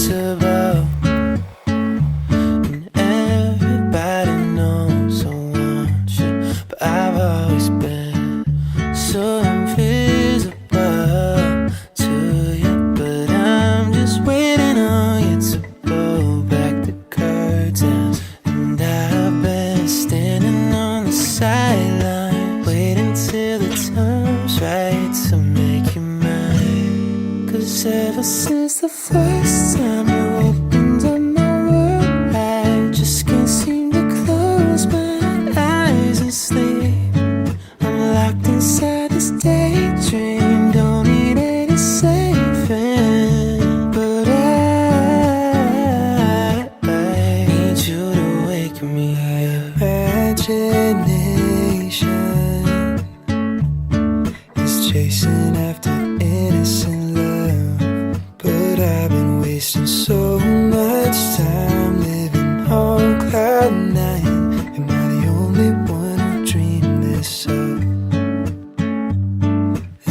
impossible. And everybody knows I want you, but I've always been so invisible to you. But I'm just waiting on you to pull back the curtains. And I've been standing on the sideline, waiting till the time's right to make you mine. 'Cause ever since the first time you opened up my world, I just can't seem to close my eyes and sleep. I'm locked inside this daydream, don't need any saving. But I need you to wake me up. Imagination is chasing after innocent love, but I've been wasting so much time living on cloud nine. Am I the only one who dreamed this up?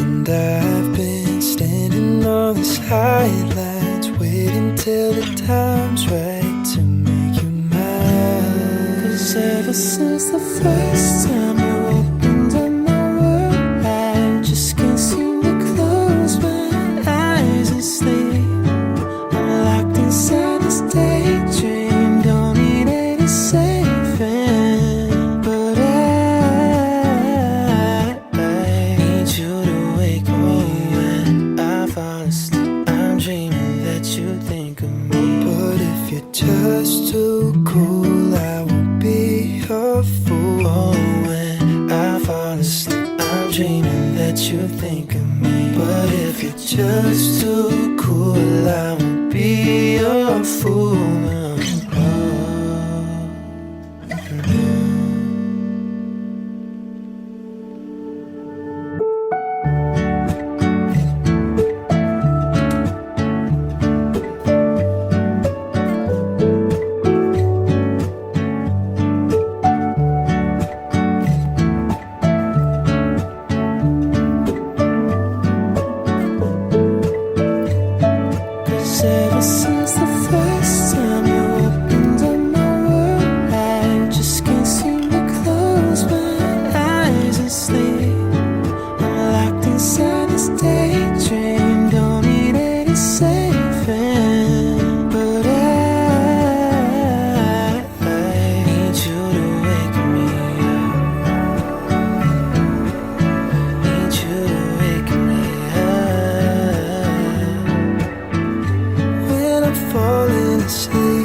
And I've been standing on these highlights, waiting till the time's right to make you mine. 'Cause ever since the first time you opened up my world, I just can't seem to close my eyes and sleep. I'm locked inside this daydream, don't need any saving. But I need you to wake me when I fall asleep. I'm dreaming that you think of me. But if you're just too cool, I won't be your fool. Oh, when I fall asleep, I'm dreaming that you think of me. But if you're just too cool, I won't be your fool. Ever since the first time you opened up my world, I just can't seem to close my eyes and sleep. I'm locked inside this daydream, don't need any saving. But I need you to wake me up. Need you to wake me up. Falling asleep.